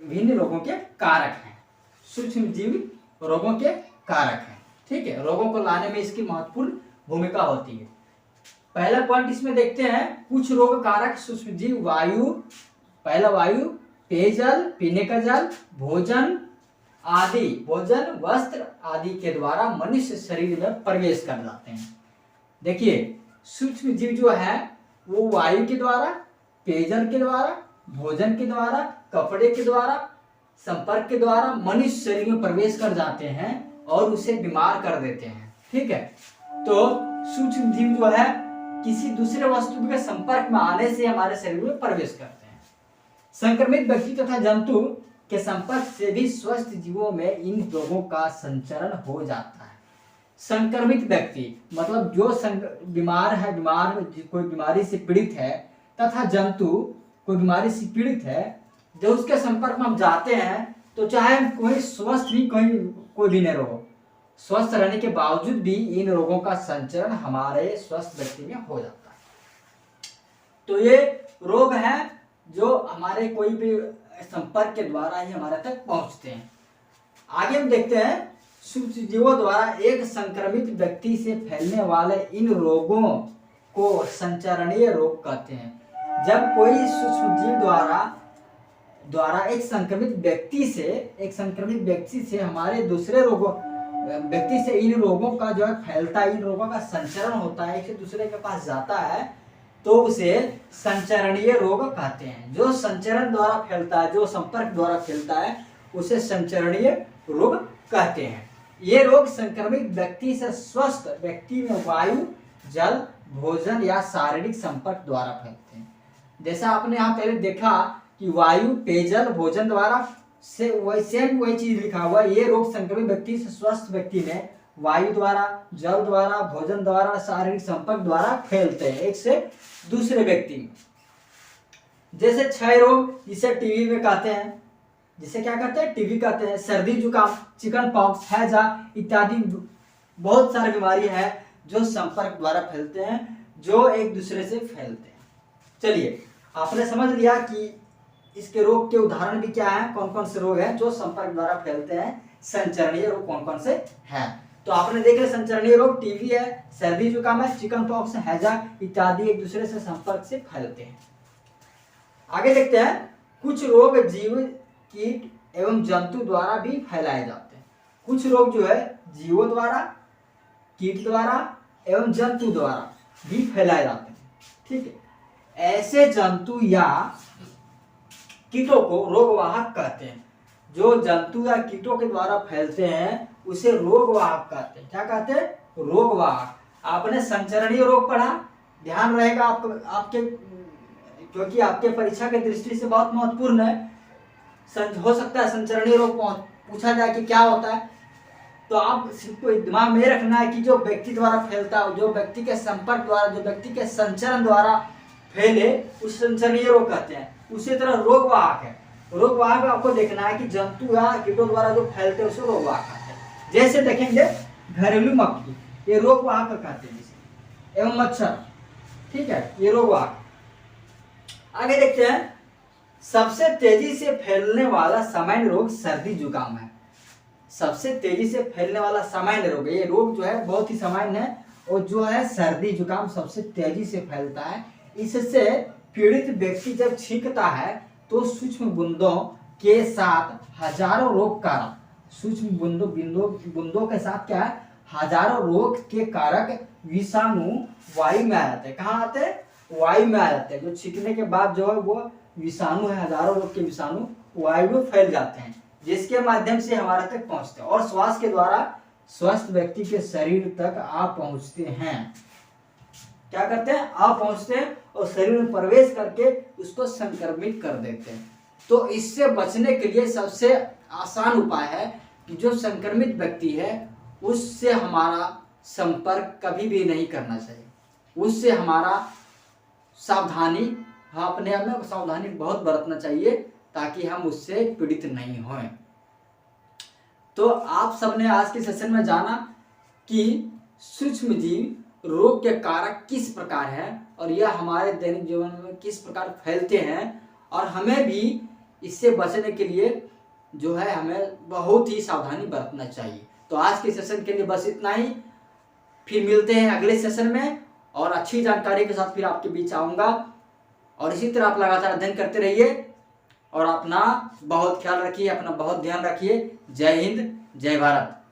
विभिन्न रोगों के कारक हैं। सूक्ष्म जीव रोगों के कारक हैं, ठीक है। रोगों को लाने में इसकी महत्वपूर्ण भूमिका होती है। पहला पॉइंट इसमें देखते हैं, कुछ रोग कारक सूक्ष्म जीव वायु, पहला वायु, पेयजल, पीने का जल, भोजन आदि, भोजन, वस्त्र आदि के द्वारा मनुष्य शरीर में प्रवेश कर जाते हैं। देखिए सूक्ष्म जीव जो है वो वायु के द्वारा, पेयजल के द्वारा, भोजन के द्वारा, कपड़े के द्वारा, संपर्क के द्वारा मनुष्य शरीर में प्रवेश कर जाते हैं और उसे बीमार कर देते हैं, ठीक है। तो सूक्ष्म जीव जो है किसी दूसरे वस्तु के संपर्क में आने से हमारे शरीर में प्रवेश करते हैं। संक्रमित व्यक्ति तथा जंतु के संपर्क से भी स्वस्थ जीवों में इन रोगों का संचरण हो जाता है। संक्रमित व्यक्ति मतलब जो बीमार है, कोई बीमारी से पीड़ित है, तथा जंतु कोई बीमारी से पीड़ित है, जो उसके संपर्क में हम जाते हैं तो चाहे कोई स्वस्थ भी कोई भी नहीं रोग, स्वस्थ रहने के बावजूद भी इन रोगों का संचरण हमारे स्वस्थ व्यक्ति में हो जाता है। तो ये रोग है जो हमारे कोई भी संपर्क के द्वारा ही हमारे तक पहुंचते हैं। आगे हम देखते हैं, सूक्ष्म जीवों द्वारा एक संक्रमित व्यक्ति से फैलने वाले इन रोगों को संचरणीय रोग कहते हैं। जब कोई सूक्ष्म जीव द्वारा एक संक्रमित व्यक्ति से हमारे दूसरे रोगों व्यक्ति से इन रोगों का जो है फैलता है, इन रोगों का संचरण होता है, एक से दूसरे के पास जाता है, तो उसे संचरणीय रोग कहते हैं। जो संचरण द्वारा फैलता है, जो संपर्क द्वारा फैलता है, उसे संचरणीय रोग कहते हैं। ये रोग संक्रमित व्यक्ति से स्वस्थ व्यक्ति में वायु, जल, भोजन या शारीरिक संपर्क द्वारा फैलते हैं। जैसा आपने यहाँ पहले देखा कि वायु, पेयजल, भोजन द्वारा से वही चीज लिखा हुआ। ये रोग संक्रमित व्यक्ति से स्वस्थ व्यक्ति में वायु द्वारा, जल द्वारा, भोजन द्वारा, शारीरिक संपर्क द्वारा फैलते हैं एक से दूसरे व्यक्ति में। जैसे क्षय रोग, जिसे टीबी में कहते हैं, जिसे क्या कहते हैं, टीबी कहते हैं। सर्दी जुकाम, चिकन पॉक्स, हैजा इत्यादि बहुत सारी बीमारी है जो संपर्क द्वारा फैलते हैं, जो एक दूसरे से फैलते हैं। चलिए आपने समझ लिया कि इसके रोग के उदाहरण भी क्या हैं, कौन कौन से रोग हैं जो संपर्क द्वारा फैलते हैं, संचरणीय रोग कौन कौन से हैं। तो आपने देख लिया संचरणीय रोग टीबी है, सर्दी जुकाम है, चिकन पॉक्स है, हैजा इत्यादि एक दूसरे से संपर्क से फैलते हैं। आगे देखते हैं, कुछ रोग जीव, कीट एवं जंतु द्वारा भी फैलाए जाते हैं। कुछ रोग जो है जीवों द्वारा, कीट द्वारा एवं जंतु द्वारा भी फैलाए जाते हैं, ठीक है। ऐसे जंतु या कीटों को रोगवाहक कहते हैं। जो जंतु या कीटों के द्वारा फैलते हैं उसे रोगवाहक कहते हैं। क्या कहते हैं, रोगवाहक। आपने संचरणीय रोग पढ़ा, ध्यान रहेगा आपके क्योंकि आपके परीक्षा की दृष्टि से बहुत महत्वपूर्ण है। हो सकता है संचरणीय रोग पूछा जाए कि क्या होता है, तो आप दिमाग में रखना है कि जो व्यक्ति द्वारा फैलता है, जो व्यक्ति के संपर्क द्वारा, जो व्यक्ति के संचरण द्वारा फैले, उस संचरणीय रोग कहते हैं। उसी तरह रोगवाहक है, रोगवाहक आपको देखना है कि जंतु या कीटों द्वारा जो फैलते हैं उसे रोगवाहक कहते हैं। जैसे देखेंगे घरेलू मक्खी, ये रोगवाहक कहते हैं इसे, एवं मच्छर, ठीक है, ये रोगवाहक। आगे देखते हैं, सबसे तेजी से फैलने वाला सामान्य रोग सर्दी जुकाम है। सबसे तेजी से फैलने वाला सामान्य रोग, ये रोग जो है बहुत ही सामान्य है, और जो है सर्दी जुकाम सबसे तेजी से फैलता है। इससे पीड़ित व्यक्ति जब छींकता है तो सूक्ष्म बूंदों के साथ हजारों रोग कारक, सूक्ष्म बूंदों के साथ क्या है, हजारों रोग के कारक विषाणु वायु में आ जाते हैं। कहाँ आते हैं, वायु में आ जाते हैं। जो छींकने के बाद जो है वो विषाणु है, हजारों रोग के विषाणु वायु में फैल जाते हैं, जिसके माध्यम से हमारे तक पहुंचते हैं और श्वास के द्वारा स्वस्थ व्यक्ति के शरीर तक आ पहुंचते हैं। क्या करते हैं, आ पहुंचते हैं और शरीर में प्रवेश करके उसको संक्रमित कर देते हैं। तो इससे बचने के लिए सबसे आसान उपाय है कि जो संक्रमित व्यक्ति है उससे हमारा संपर्क कभी भी नहीं करना चाहिए, उससे हमारा सावधानी, अपने आप में सावधानी बहुत बरतना चाहिए ताकि हम उससे पीड़ित नहीं हों। तो आप सबने आज के सेशन में जाना कि सूक्ष्म जीव रोग के कारक किस प्रकार है और यह हमारे दैनिक जीवन में किस प्रकार फैलते हैं, और हमें भी इससे बचने के लिए जो है हमें बहुत ही सावधानी बरतना चाहिए। तो आज के सेशन के लिए बस इतना ही, फिर मिलते हैं अगले सेशन में और अच्छी जानकारी के साथ फिर आपके बीच आऊँगा। और इसी तरह आप लगातार अध्ययन करते रहिए और अपना बहुत ख्याल रखिए, अपना बहुत ध्यान रखिए। जय हिंद, जय भारत।